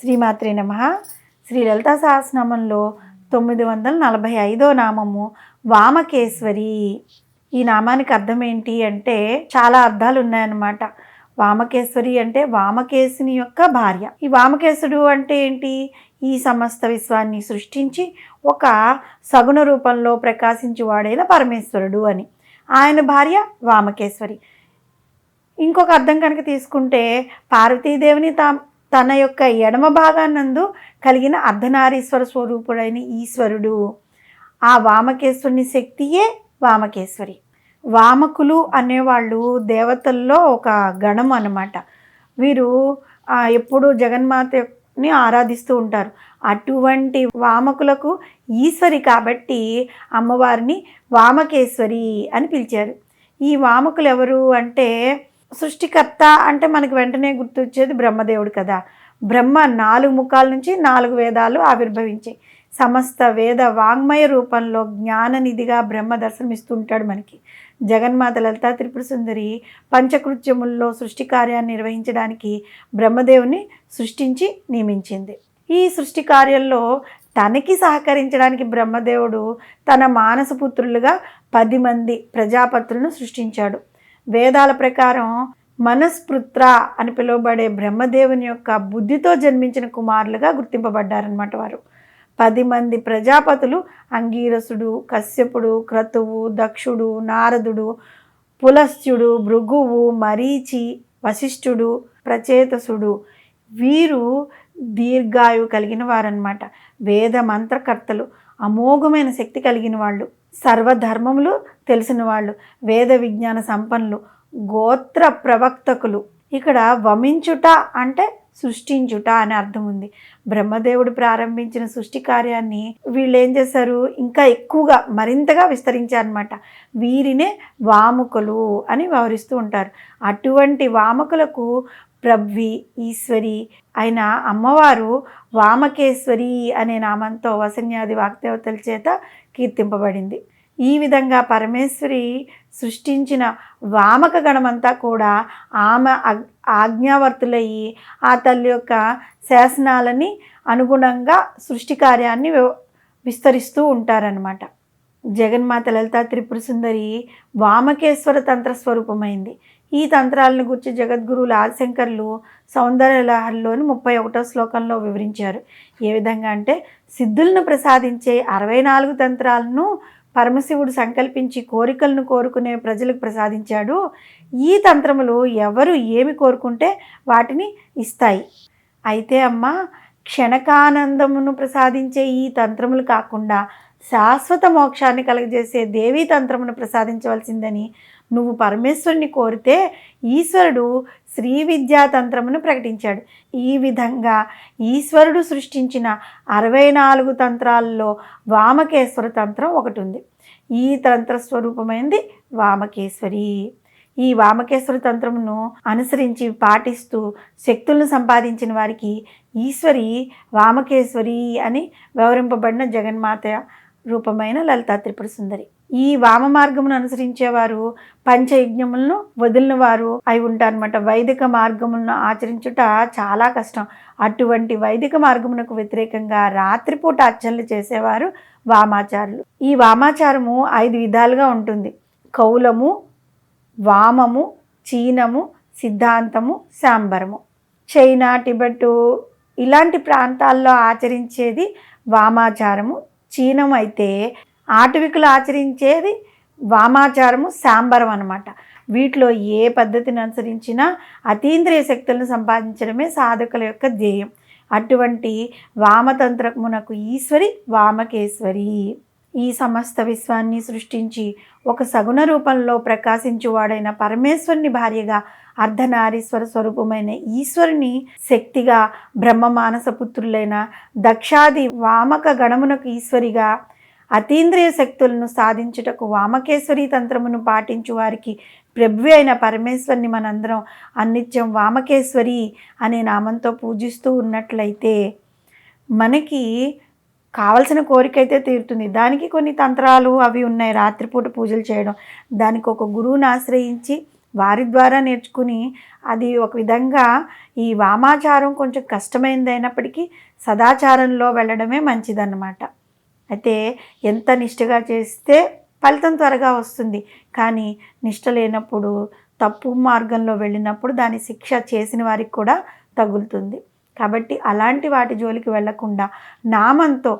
శ్రీమాత్రే నమః. శ్రీ లలితా సహస్రనామంలో 945వ నామము వామకేశ్వరి. ఈ నామానికి అర్థం ఏంటి అంటే చాలా అర్థాలు ఉన్నాయన్నమాట. వామకేశ్వరి అంటే వామకేశుని యొక్క భార్య. ఈ వామకేశుడు అంటే ఏంటి? ఈ సమస్త విశ్వాన్ని సృష్టించి ఒక సగుణ రూపంలో ప్రకాశించువాడైన పరమేశ్వరుడు అని. ఆయన భార్య వామకేశ్వరి. ఇంకొక అర్థం కనుక తీసుకుంటే పార్వతీదేవిని తన యొక్క ఎడమ భాగానందు కలిగిన అర్ధనారీశ్వర స్వరూపుడైన ఈశ్వరుడు. ఆ వామకేశ్వరుని శక్తియే వామకేశ్వరి. వామకులు అనేవాళ్ళు దేవతల్లో ఒక గణం అన్నమాట. వీరు ఎప్పుడూ జగన్మాతని ఆరాధిస్తూ ఉంటారు. అటువంటి వామకులకు ఈశ్వరి కాబట్టి అమ్మవారిని వామకేశ్వరి అని పిలిచారు. ఈ వామకులు ఎవరు అంటే సృష్టికర్త అంటే మనకు వెంటనే గుర్తొచ్చేది బ్రహ్మదేవుడు కదా. బ్రహ్మ 4 ముఖాల నుంచి 4 వేదాలు ఆవిర్భవించాయి. సమస్త వేద వాంగ్మయ రూపంలో జ్ఞాననిధిగా బ్రహ్మ దర్శనమిస్తుంటాడు మనకి. జగన్మాత లలితా త్రిపుర సుందరి పంచకృత్యముల్లో సృష్టి కార్యాన్ని నిర్వహించడానికి బ్రహ్మదేవుని సృష్టించి నియమించింది. ఈ సృష్టి కార్యంలో తనకి సహకరించడానికి బ్రహ్మదేవుడు తన మానసపుత్రులుగా 10 మంది ప్రజాపతులను సృష్టించాడు. వేదాల ప్రకారం మనస్పృత్ర అని పిలువబడే బ్రహ్మదేవుని యొక్క బుద్ధితో జన్మించిన కుమారులుగా గుర్తింపబడ్డారన్నమాట వారు. 10 మంది ప్రజాపతులు అంగీరసుడు, కశ్యపుడు, క్రతువు, దక్షుడు, నారదుడు, పులస్త్యుడు, భృగువు, మరీచి, వశిష్ఠుడు, ప్రచేతసుడు. వీరు దీర్ఘాయువు కలిగిన వారన్నమాట. వేద మంత్రకర్తలు, అమోఘమైన శక్తి కలిగిన వాళ్ళు, సర్వధర్మములు తెలిసిన వాళ్ళు, వేద విజ్ఞాన సంపన్నులు, గోత్ర ప్రవక్తకులు. ఇక్కడ వమించుట అంటే సృష్టించుట అనే అర్థం ఉంది. బ్రహ్మదేవుడు ప్రారంభించిన సృష్టి కార్యాన్ని వీళ్ళు ఏం చేశారు? ఇంకా ఎక్కువగా మరింతగా విస్తరించారన్నమాట. వీరినే వామకులు అని వ్యవహరిస్తూ ఉంటారు. అటువంటి వామకులకు ప్రవ్వి ఈశ్వరి అయిన అమ్మవారు వామకేశ్వరి అనే నామంతో వసన్యాది వాగ్దేవతల చేత కీర్తింపబడింది. ఈ విధంగా పరమేశ్వరి సృష్టించిన వామక గణమంతా కూడా ఆమె ఆజ్ఞావర్తులయ్యి ఆ తల్లి యొక్క శాసనాలని అనుగుణంగా సృష్టి కార్యాన్ని విస్తరిస్తూ ఉంటారన్నమాట. జగన్మాత లలితా త్రిపుర సుందరి వామకేశ్వర తంత్ర స్వరూపమైంది. ఈ తంత్రాలను గురించి జగద్గురువులు ఆదిశంకర్లు సౌందర్యలహరిలోని 31వ శ్లోకంలో వివరించారు. ఏ విధంగా అంటే సిద్ధులను ప్రసాదించే 64 తంత్రాలను పరమశివుడు సంకల్పించి కోరికలను కోరుకునే ప్రజలకు ప్రసాదించాడు. ఈ తంత్రములు ఎవరు ఏమి కోరుకుంటే వాటిని ఇస్తాయి. అయితే అమ్మ, క్షణకానందమును ప్రసాదించే ఈ తంత్రములు కాకుండా శాశ్వత మోక్షాన్ని కలుగజేసే దేవీ తంత్రమును ప్రసాదించవలసిందని నువ్వు పరమేశ్వరుని కోరితే ఈశ్వరుడు శ్రీ విద్యా తంత్రమును ప్రకటించాడు. ఈ విధంగా ఈశ్వరుడు సృష్టించిన 64 తంత్రాల్లో వామకేశ్వర తంత్రం ఒకటి ఉంది. ఈ తంత్ర స్వరూపమైనది వామకేశ్వరి. ఈ వామకేశ్వర తంత్రమును అనుసరించి పాటిస్తూ శక్తులను సంపాదించిన వారికి ఈశ్వరి వామకేశ్వరి అని వ్యవహరింపబడిన జగన్మాత రూపమైన లలితా త్రిపుర సుందరి. ఈ వామ మార్గమును అనుసరించేవారు పంచయజ్ఞములను వదిలిన వారు అయి ఉంటారన్నమాట. వైదిక మార్గములను ఆచరించుట చాలా కష్టం. అటువంటి వైదిక మార్గమునకు వ్యతిరేకంగా రాత్రిపూట అర్చనలు చేసేవారు వామాచారులు. ఈ వామాచారము 5 విధాలుగా ఉంటుంది. కౌలము, వామము, చీనము, సిద్ధాంతము, శాంబరము. చైనా, టిబెట్ ఇలాంటి ప్రాంతాల్లో ఆచరించేది వామాచారము. చీనం అయితే ఆటవికులు ఆచరించేది వామాచారము, శాంబరం అన్నమాట. వీటిలో ఏ పద్ధతిని అనుసరించినా అతీంద్రియ శక్తులను సంపాదించడమే సాధకుల యొక్క ధ్యేయం. అటువంటి వామతంత్రమునకు ఈశ్వరి వామకేశ్వరి. ఈ సమస్త విశ్వాన్ని సృష్టించి ఒక సగుణ రూపంలో ప్రకాశించువాడైన పరమేశ్వరుని భార్యగా అర్ధనారీశ్వర స్వరూపమైన ఈశ్వరుని శక్తిగా బ్రహ్మ మానస పుత్రులైన దక్షాది వామక గణమునకు ఈశ్వరిగా అతీంద్రియ శక్తులను సాధించుటకు వామకేశ్వరి తంత్రమును పాటించు వారికి ప్రభు అయిన పరమేశ్వరిని మనందరం అనిత్యం వామకేశ్వరి అనే నామంతో పూజిస్తూ ఉన్నట్లయితే మనకి కావలసిన కోరిక అయితే తీరుతుంది. దానికి కొన్ని తంత్రాలు అవి ఉన్నాయి. రాత్రిపూట పూజలు చేయడం, దానికి ఒక గురువుని ఆశ్రయించి వారి ద్వారా నేర్చుకుని అది ఒక విధంగా ఈ వామాచారం కొంచెం కష్టమైనది అయినప్పటికీ సదాచారంలో వెళ్ళడమే మంచిదన్నమాట. అయితే ఎంత నిష్టగా చేస్తే ఫలితం త్వరగా వస్తుంది, కానీ నిష్ట లేనప్పుడు తప్పు మార్గంలో వెళ్ళినప్పుడు దాని శిక్ష చేసిన వారికి కూడా తగులుతుంది. కాబట్టి అలాంటి వాటి జోలికి వెళ్ళకుండా నామంతో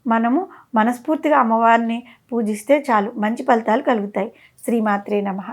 మనము మనస్ఫూర్తిగా అమ్మవారిని పూజిస్తే చాలు, మంచి ఫలితాలు కలుగుతాయి. శ్రీమాత్రే నమః.